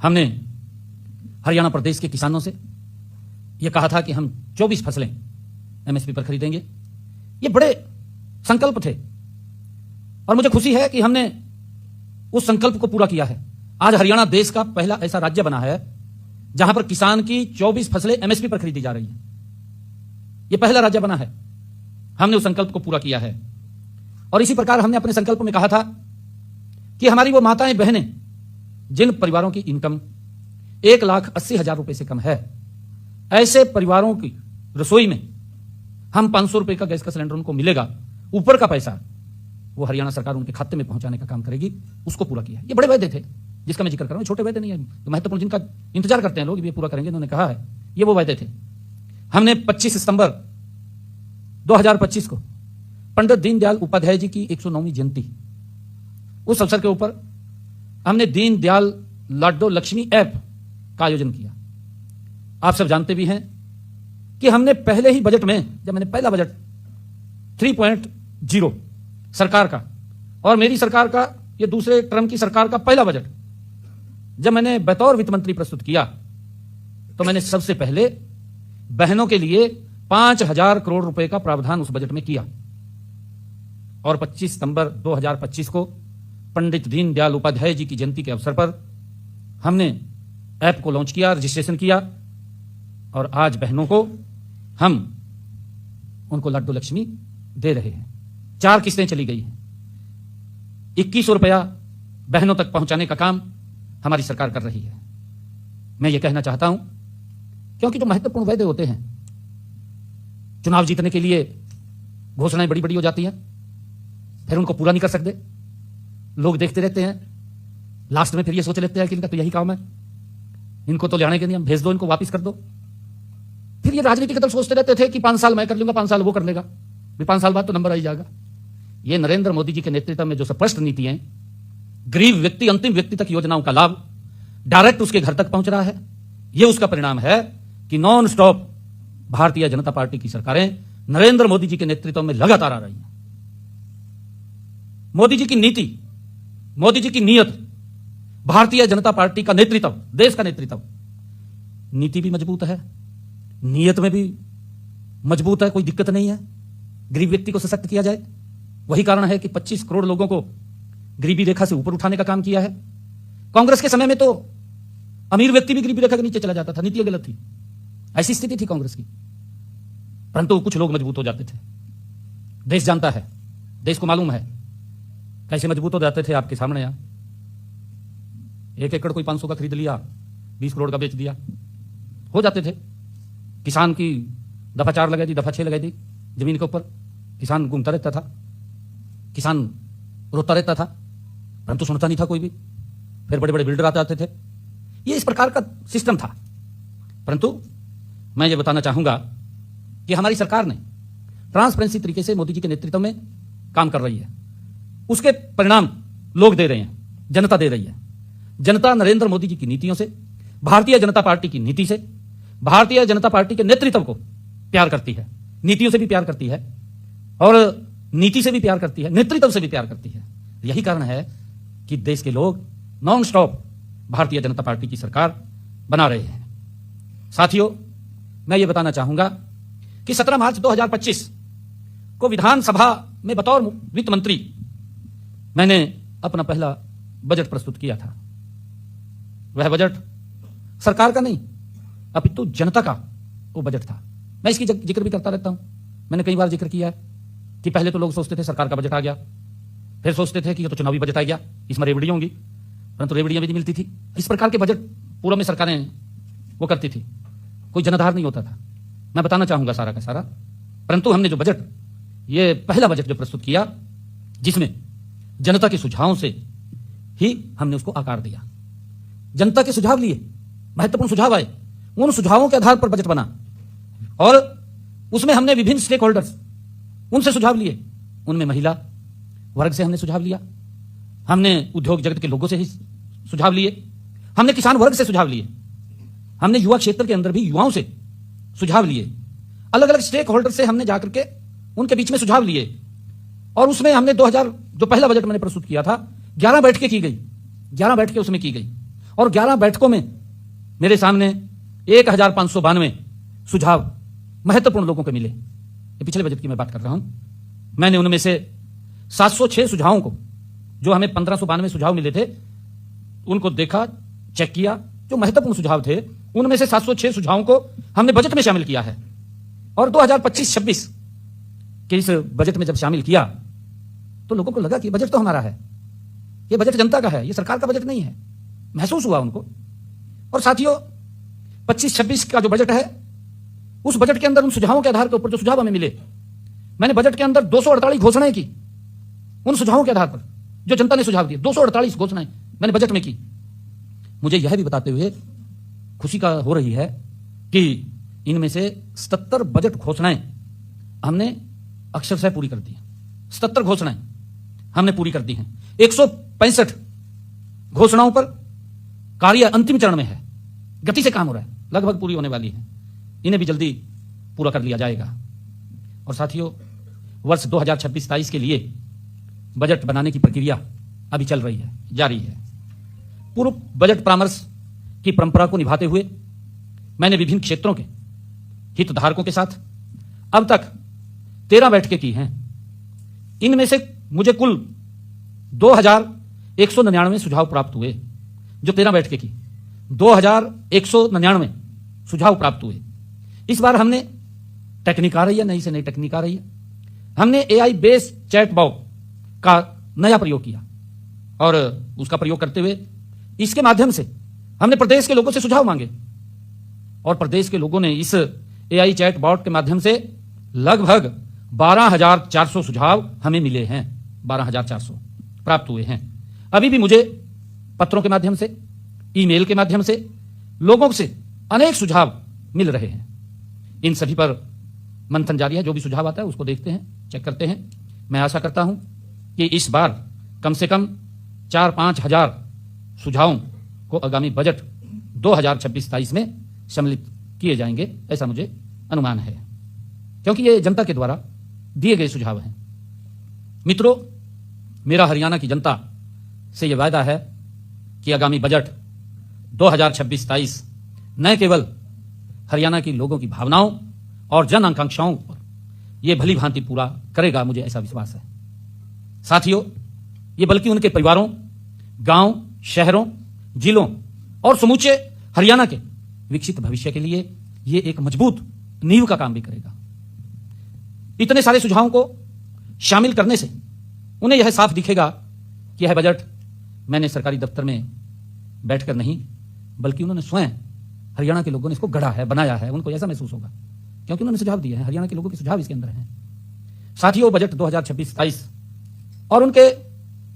हमने हरियाणा प्रदेश के किसानों से यह कहा था कि हम 24 फसलें एमएसपी पर खरीदेंगे। ये बड़े संकल्प थे और मुझे खुशी है कि हमने उस संकल्प को पूरा किया है। आज हरियाणा देश का पहला ऐसा राज्य बना है जहां पर किसान की 24 फसलें एमएसपी पर खरीदी जा रही हैं। यह पहला राज्य बना है। हमने उस संकल्प को पूरा किया है और इसी प्रकार हमने अपने संकल्प में कहा था कि हमारी वो माताएं बहनें जिन परिवारों की इनकम 1,80,000 रुपए से कम है, ऐसे परिवारों की रसोई में हम 500 रुपए का गैस का सिलेंडर उनको मिलेगा, ऊपर का पैसा वो हरियाणा सरकार उनके खाते में पहुंचाने का काम करेगी। उसको पूरा किया। ये बड़े वायदे थे जिसका मैं जिक्र कर रहा हूं, छोटे वायदे नहीं है, तो महत्वपूर्ण जिनका इंतजार करते हैं लोग, ये पूरा करेंगे। उन्होंने कहा है, ये वो वायदे थे। हमने 25 सितंबर 2025 को पंडित दीनदयाल उपाध्याय जी की 109वीं जयंती, उस अवसर के ऊपर हमने दीनदयाल लाडो लक्ष्मी ऐप का आयोजन किया। आप सब जानते भी हैं कि हमने पहले ही बजट में, जब मैंने पहला बजट 3.0 सरकार का और मेरी सरकार का, ये दूसरे टर्म की सरकार का पहला बजट जब मैंने बतौर वित्त मंत्री प्रस्तुत किया, तो मैंने सबसे पहले बहनों के लिए 5,000 करोड़ रुपए का प्रावधान उस बजट में किया। और 25 सितंबर 2025 को पंडित दीनदयाल उपाध्याय जी की जयंती के अवसर पर हमने ऐप को लॉन्च किया, रजिस्ट्रेशन किया और आज बहनों को हम उनको लाडो लक्ष्मी दे रहे हैं। 4 किस्तें चली गई हैं। 2100 रुपया बहनों तक पहुंचाने का काम हमारी सरकार कर रही है। मैं ये कहना चाहता हूं, क्योंकि जो महत्वपूर्ण वायदे होते हैं, चुनाव जीतने के लिए घोषणाएं बड़ी बड़ी हो जाती हैं, फिर उनको पूरा नहीं कर सकते, लोग देखते रहते हैं, लास्ट में फिर ये सोच लेते हैं कि इनका तो यही काम है, इनको तो ले आने के नहीं, हम भेज दो, इनको वापिस कर दो। फिर ये राजनीति के दल सोचते रहते थे कि 5 साल मैं कर लूंगा, 5 साल वो कर लेगा, फिर 5 साल बाद तो नंबर आ ही जाएगा। ये नरेंद्र मोदी जी के नेतृत्व में जो स्पष्ट नीति है, गरीब व्यक्ति अंतिम व्यक्ति तक योजनाओं का लाभ डायरेक्ट उसके घर तक पहुंच रहा है। यह उसका परिणाम है कि non stop Bharatiya Janata party की सरकारें नरेंद्र मोदी जी के नेतृत्व में लगातार आ रही हैं। मोदी जी की नीति, मोदी जी की नीयत, भारतीय जनता पार्टी का नेतृत्व, देश का नेतृत्व, नीति भी मजबूत है, नीयत में भी मजबूत है, कोई दिक्कत नहीं है। गरीब व्यक्ति को सशक्त किया जाए, वही कारण है कि 25 करोड़ लोगों को गरीबी रेखा से ऊपर उठाने का काम किया है। कांग्रेस के समय में तो अमीर व्यक्ति भी गरीबी रेखा के नीचे चला जाता था, नीति गलत थी, ऐसी स्थिति थी कांग्रेस की, परंतु कुछ लोग मजबूत हो जाते थे। देश जानता है, देश को मालूम है कैसे मजबूत हो जाते थे। आपके सामने यहां 1 एकड़ कोई 500 का खरीद लिया, 20 करोड़ का बेच दिया, हो जाते थे। किसान की दफा 4 लगा दी, दफा 6 लगा दी जमीन के ऊपर, किसान घूमता रहता था, किसान रोता रहता था, परंतु सुनता नहीं था कोई भी। फिर बड़े बड़े बिल्डर आते थे, ये इस प्रकार का सिस्टम था। परंतु मैं ये बताना चाहूंगा कि हमारी सरकार ने ट्रांसपेरेंसी तरीके से मोदी जी के नेतृत्व में काम कर रही है। उसके परिणाम लोग दे रहे हैं, जनता दे रही है। जनता नरेंद्र मोदी जी की नीतियों से, भारतीय जनता पार्टी की नीति से, भारतीय जनता पार्टी के नेतृत्व को प्यार करती है। नीतियों से भी प्यार करती है और नीति से भी प्यार करती है, नेतृत्व से भी प्यार करती है। यही कारण है कि देश के लोग non stop Bharatiya Janata party की सरकार बना रहे हैं। साथियों, मैं ये बताना चाहूंगा कि 17 मार्च 2025 को विधानसभा में बतौर वित्त मंत्री मैंने अपना पहला बजट प्रस्तुत किया था। वह बजट सरकार का नहीं, अपितु जनता का वो बजट था। मैं इसकी जिक्र भी करता रहता हूं, मैंने कई बार जिक्र किया है कि पहले तो लोग सोचते थे सरकार का बजट आ गया, फिर सोचते थे कि ये तो चुनावी बजट आ गया, इसमें रेवड़ियां होंगी, परंतु रेवड़ियां भी नहीं मिलती थी। इस प्रकार के बजट पूर्व में सरकारें वो करती थी, कोई जनाधार नहीं होता था। मैं बताना चाहूंगा सारा का सारा, परंतु हमने जो बजट, ये पहला बजट जो प्रस्तुत किया, जिसमें जनता के सुझावों से ही हमने उसको आकार दिया। जनता के सुझाव लिए, महत्वपूर्ण सुझाव आए, उन सुझावों के आधार पर बजट बना और उसमें हमने विभिन्न स्टेक होल्डर्स, उनसे सुझाव लिए। उनमें महिला वर्ग से हमने सुझाव लिया, हमने उद्योग जगत के लोगों से ही सुझाव लिए, हमने किसान वर्ग से सुझाव लिए, हमने युवा क्षेत्र के अंदर भी युवाओं से सुझाव लिए। अलग अलग स्टेक होल्डर से हमने जाकर के उनके बीच में सुझाव लिए और उसमें हमने 2000 जो पहला बजट मैंने प्रस्तुत किया था, 11 बैठकें की गई, 11 बैठकें उसमें की गई और 11 बैठकों में मेरे सामने 1592 सुझाव महत्वपूर्ण लोगों को मिले। ये पिछले बजट की मैं बात कर रहा हूं। मैंने उनमें से 706 सुझावों को, जो हमें 1592 सुझाव मिले थे, उनको देखा, चेक किया। जो महत्वपूर्ण सुझाव थे उनमें से 706 सुझावों को हमने बजट में शामिल किया है। और 2025-26 के इस बजट में जब शामिल किया तो लोगों को लगा कि बजट तो हमारा है, ये बजट जनता का है, ये सरकार का बजट नहीं है। महसूस हुआ उनको। और साथियों, 25-26 का जो बजट है, उस बजट के अंदर उन सुझावों के आधार के ऊपर जो सुझाव हमें मिले, मैंने बजट के अंदर 248 घोषणाएं की। उन सुझावों के आधार पर जो जनता ने सुझाव दिए, 248 घोषणाएं मैंने बजट में की। मुझे यह भी बताते हुए खुशी का हो रही है कि इनमें से 77 बजट घोषणाएं हमने अक्षरशः पूरी कर दी हैं। 77 घोषणाएं हमने पूरी कर दी हैं। 165 घोषणाओं पर कार्य अंतिम चरण में है, गति से काम हो रहा है, लगभग पूरी होने वाली है। इन्हें भी जल्दी पूरा कर लिया जाएगा। और साथियों, वर्ष 2026-27 के लिए बजट बनाने की प्रक्रिया अभी चल रही है, जारी है। पूर्व बजट परामर्श की परंपरा को निभाते हुए मैंने विभिन्न क्षेत्रों के हितधारकों के साथ अब तक 13 बैठकें की हैं। इनमें से मुझे कुल 2199 सुझाव प्राप्त हुए। जो 13 बैठकें की, 2199 सुझाव प्राप्त हुए। इस बार हमने टेक्निक आ रही है, नई से नई टेक्निक आ रही है। हमने AI बेस्ड चैट बॉक्स का नया प्रयोग किया और उसका प्रयोग करते हुए इसके माध्यम से हमने प्रदेश के लोगों से सुझाव मांगे और प्रदेश के लोगों ने इस AI चैट बॉट के माध्यम से लगभग 12,400 सुझाव हमें मिले हैं। 12,400 प्राप्त हुए हैं। अभी भी मुझे पत्रों के माध्यम से, ईमेल के माध्यम से लोगों से अनेक सुझाव मिल रहे हैं। इन सभी पर मंथन जारी है। जो भी सुझाव आता है उसको देखते हैं, चेक करते हैं। मैं आशा करता हूं कि इस बार कम से कम 4-5 हजार सुझावों को आगामी बजट 2026-27 में सम्मिलित किए जाएंगे, ऐसा मुझे अनुमान है, क्योंकि ये जनता के द्वारा दिए गए सुझाव हैं। मित्रों, मेरा हरियाणा की जनता से यह वायदा है कि आगामी बजट 2026-27 न केवल हरियाणा के लोगों की भावनाओं और जन आकांक्षाओं पर यह भली भांति पूरा करेगा, मुझे ऐसा विश्वास है। साथियों, ये बल्कि उनके परिवारों, गांव, शहरों, जिलों और समूचे हरियाणा के विकसित भविष्य के लिए ये एक मजबूत नींव का काम भी करेगा। इतने सारे सुझावों को शामिल करने से उन्हें यह साफ दिखेगा कि यह बजट मैंने सरकारी दफ्तर में बैठकर नहीं, बल्कि उन्होंने स्वयं हरियाणा के लोगों ने इसको गढ़ा है, बनाया है। उनको ऐसा महसूस होगा क्योंकि उन्होंने सुझाव दिए हैं। हरियाणा के लोगों के सुझाव इसके अंदर हैं। साथियों, बजट 2026-27 और उनके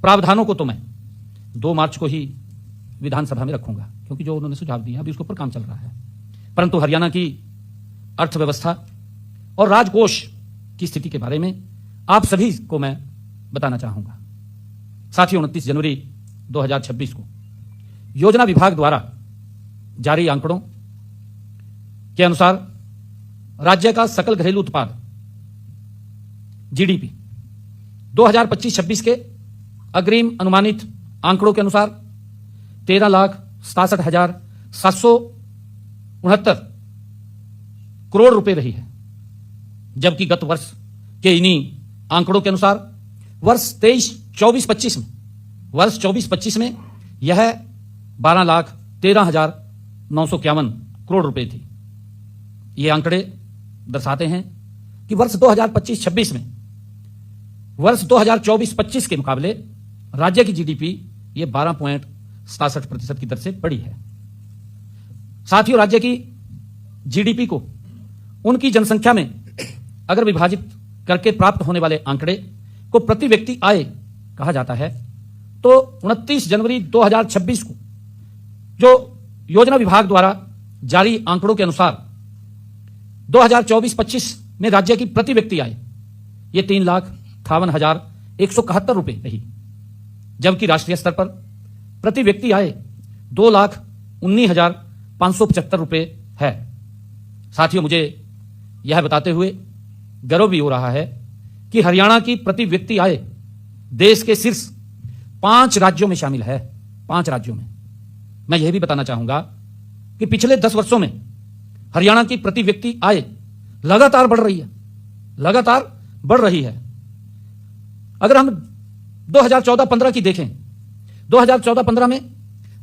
प्रावधानों को तो मैं 2 मार्च को ही विधानसभा में रखूंगा, क्योंकि जो उन्होंने सुझाव दिया अभी उसके ऊपर काम चल रहा है। परंतु हरियाणा की अर्थव्यवस्था और राजकोष की स्थिति के बारे में आप सभी को मैं बताना चाहूंगा। साथियों, 29 जनवरी 2026 को योजना विभाग द्वारा जारी आंकड़ों के अनुसार राज्य का सकल घरेलू उत्पाद GDP 2025-26 के अग्रिम अनुमानित आंकड़ों के अनुसार 13,67,769 करोड़ रुपए रही है, जबकि गत वर्ष के इन्हीं आंकड़ों के अनुसार वर्ष 24-25 में यह 12,13,951 करोड़ रुपए थी। ये आंकड़े दर्शाते हैं कि वर्ष 2025-26 में वर्ष 2024-25 के मुकाबले राज्य की GDP ये 12.67% की दर से बढ़ी है। साथियों, राज्य की GDP को उनकी जनसंख्या में अगर विभाजित करके प्राप्त होने वाले आंकड़े को प्रति व्यक्ति आय कहा जाता है, तो 29 जनवरी 2026 को जो योजना विभाग द्वारा जारी आंकड़ों के अनुसार 2024-25 में राज्य की प्रति व्यक्ति आय ये 3,58,171 रुपए रही, जबकि राष्ट्रीय स्तर पर प्रति व्यक्ति आय 2,19,575 रुपए है। साथियों, मुझे यह बताते हुए गर्व भी हो रहा है कि हरियाणा की प्रति व्यक्ति आय देश के शीर्ष 5 राज्यों में शामिल है। 5 राज्यों में मैं यह भी बताना चाहूंगा कि पिछले 10 वर्षों में हरियाणा की प्रति व्यक्ति आय लगातार बढ़ रही है, लगातार बढ़ रही है। अगर हम 2014-15 की देखें, 2014-15 में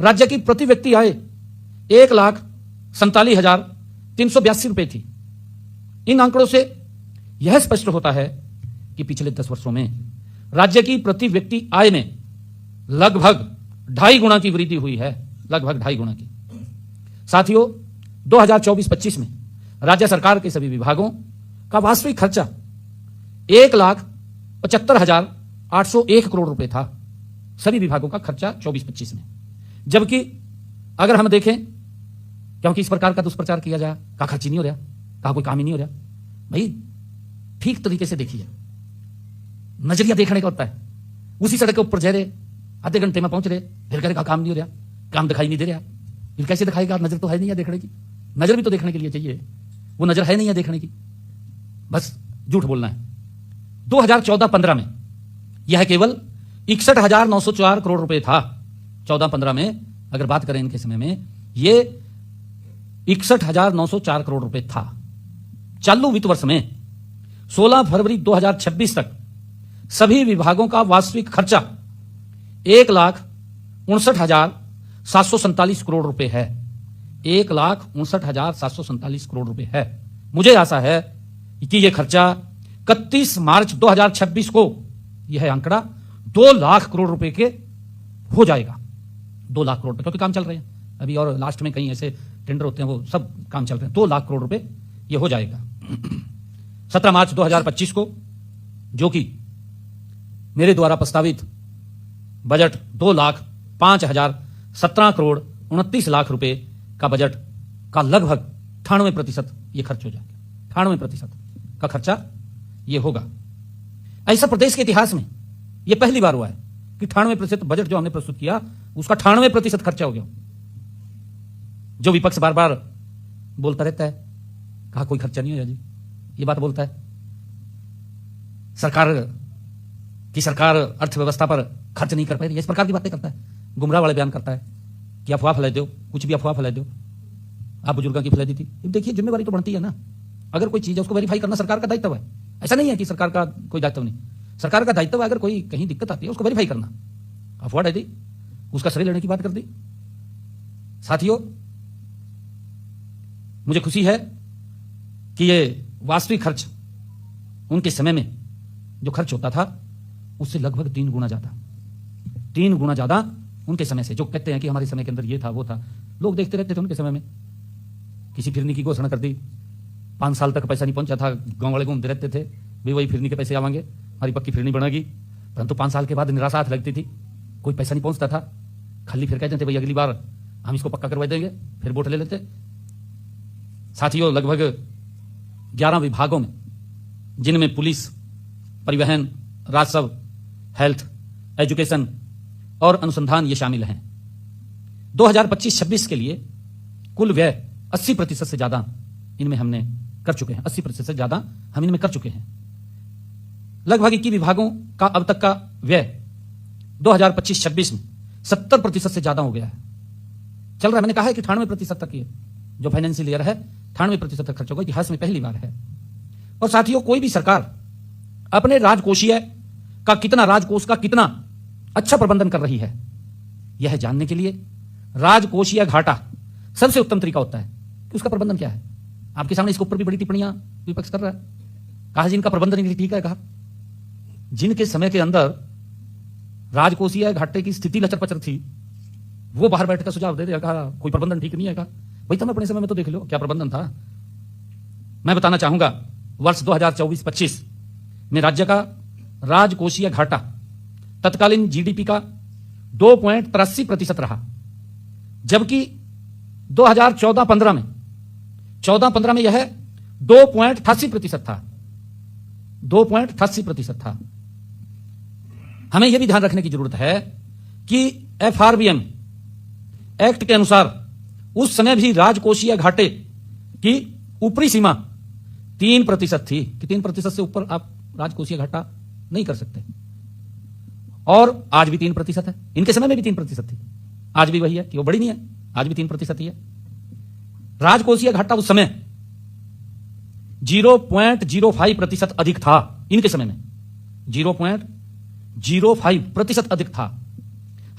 राज्य की प्रति व्यक्ति आय 1,47,382 रुपए थी। इन आंकड़ों से यह स्पष्ट होता है कि पिछले 10 वर्षों में राज्य की प्रति व्यक्ति आय में लगभग 2.5 गुना की वृद्धि हुई है, लगभग 2.5 गुना की। साथियों, 2024-25 में राज्य सरकार के सभी विभागों का वास्तविक खर्चा 1,75,801 करोड़ रुपए था, सभी विभागों का खर्चा 24-25 में। जबकि अगर हम देखें, क्योंकि इस प्रकार का दुष्प्रचार किया जाए, कहा खर्च ही नहीं हो रहा, कहा कोई काम ही नहीं हो रहा। भाई ठीक तरीके से देखिए, नजरिया देखने का होता है। उसी सड़क के ऊपर जा रहे, आधे घंटे में पहुंच रहे, फिर कह रहे काम नहीं हो रहा, काम दिखाई नहीं दे रहा। फिर कैसे दिखाएगा? नजर तो है नहीं है देखने की, नजर भी तो देखने के लिए चाहिए, वो नजर है नहीं है देखने की, बस झूठ बोलना है। 2014-15 में यह केवल 61,904 करोड़ रुपए था। 14-15 में अगर बात करें इनके समय में, यह 61,904 करोड़ रुपए था। चालू वित्त वर्ष में 16 फरवरी 2026 तक सभी विभागों का वास्तविक खर्चा 1,59,747 करोड़ रुपए है। 1,59,747 करोड़ रुपए है। मुझे आशा है कि यह खर्चा 31 मार्च 2026 को यह आंकड़ा 2 लाख करोड़ रुपए के हो जाएगा। 2 लाख करोड़ रुपए, क्योंकि काम चल रहे हैं अभी, और लास्ट में कई ऐसे टेंडर होते हैं, वो सब काम चल रहे हैं। 2 लाख करोड़ रुपए यह हो जाएगा 17 मार्च 2025 को, जो कि मेरे द्वारा प्रस्तावित बजट 2,05,017 करोड़ 29 लाख रुपए का बजट का लगभग 98% यह खर्च हो जाएगा। 98% का खर्चा यह होगा। ऐसा प्रदेश के इतिहास में यह पहली बार हुआ है कि 98% बजट जो हमने प्रस्तुत किया, उसका 98% खर्चा हो गया। जो विपक्ष बार बार बोलता रहता है, कहा कोई खर्चा नहीं होगा जी, ये बात बोलता है। सरकार अर्थव्यवस्था पर खर्च नहीं कर पाई, इस प्रकार की बातें करता है, गुमराह वाले बयान करता है कि अफवाह फैला दो, कुछ भी अफवाह फैला दो। आप बुजुर्गों की फैला दी थी। देखिए, जिम्मेवारी तो बनती है ना, अगर कोई चीज है उसको वेरीफाई करना सरकार का दायित्व है। ऐसा नहीं है कि सरकार का कोई दायित्व नहीं, सरकार का दायित्व है। अगर कोई कहीं दिक्कत आती है उसको वेरीफाई करना। अफवाह डाल दी, उसका श्रेय लेने की बात कर दी। साथियों, मुझे खुशी है कि ये वास्तविक खर्च उनके समय में जो खर्च होता था उससे लगभग 3 गुना ज्यादा उनके समय से। जो कहते हैं कि हमारे समय के अंदर ये था वो था, लोग देखते रहते थे उनके समय में। किसी फिरनी की घोषणा कर दी, 5 साल तक पैसा नहीं पहुंचा था, गांव वाले घूमते रहते थे, भाई वही फिरनी के पैसे आवेंगे, हमारी पक्की फिरनी बनेगी। परंतु 5 साल के बाद निराशा हाथ लगती थी, कोई पैसा नहीं पहुंचता था। खाली फिर कहते थे भाई अगली बार हम इसको पक्का करवा देंगे, फिर वोट ले लेते। साथियों, लगभग 11 विभागों में, जिनमें पुलिस, परिवहन, राजस्व, हेल्थ, एजुकेशन और अनुसंधान ये शामिल हैं, 2025-26 के लिए कुल व्यय 80% से ज्यादा इनमें हमने कर चुके हैं। 80% से ज्यादा हम इनमें कर चुके हैं। लगभग 21 विभागों का अब तक का व्यय 2025-26 में 70% से ज्यादा हो गया है, चल रहा है। मैंने कहा है कि 98% तक ये जो फाइनेंशियल ईयर है 98% तक खर्च होगा, इतिहास में पहली बार है। और साथियों, कोई भी सरकार अपने राजकोष का कितना अच्छा प्रबंधन कर रही है, यह जानने के लिए राजकोषीय घाटा सबसे उत्तम तरीका होता है कि उसका प्रबंधन क्या है। आपके सामने इसके ऊपर भी बड़ी टिप्पणियां विपक्ष कर रहा है। कहा जिनका प्रबंधन नहीं ठीक है, कहा जिनके समय के अंदर राजकोषीय घाटे की स्थिति लचर-पचर थी, वो बाहर बैठकर सुझाव दे दिया, कहा कोई प्रबंधन ठीक नहीं है। कहा भाई तुम अपने समय में तो देख लो क्या प्रबंधन था। मैं बताना चाहूंगा, वर्ष 2024-25 में राज्य का राजकोषीय घाटा तत्कालीन जीडीपी का 2.83% रहा, जबकि 2014-15 में यह 2.88% था। 2.88% था। हमें यह भी ध्यान रखने की जरूरत है कि एफआरबीएम एक्ट के अनुसार उस समय भी राजकोषीय घाटे की ऊपरी सीमा 3% थी कि 3% से ऊपर आप राजकोषीय घाटा नहीं कर सकते। और आज भी 3% है, इनके समय में भी 3% थी, आज भी वही है कि वो बड़ी नहीं है। आज भी 3% ही है। राजकोषीय घाटा उस समय 0.05% अधिक था। इनके समय में 0.05% अधिक था।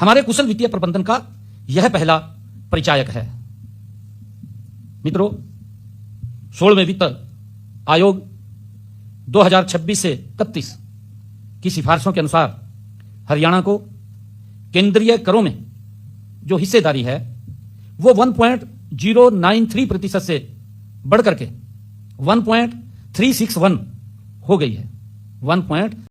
हमारे कुशल वित्तीय प्रबंधन का यह पहला परिचायक है। मित्रों, 16वें वित्त आयोग 2026 से 31 की सिफारिशों के अनुसार हरियाणा को केंद्रीय करों में जो हिस्सेदारी है वो 1.093% से बढ़कर के 1.361 हो गई है।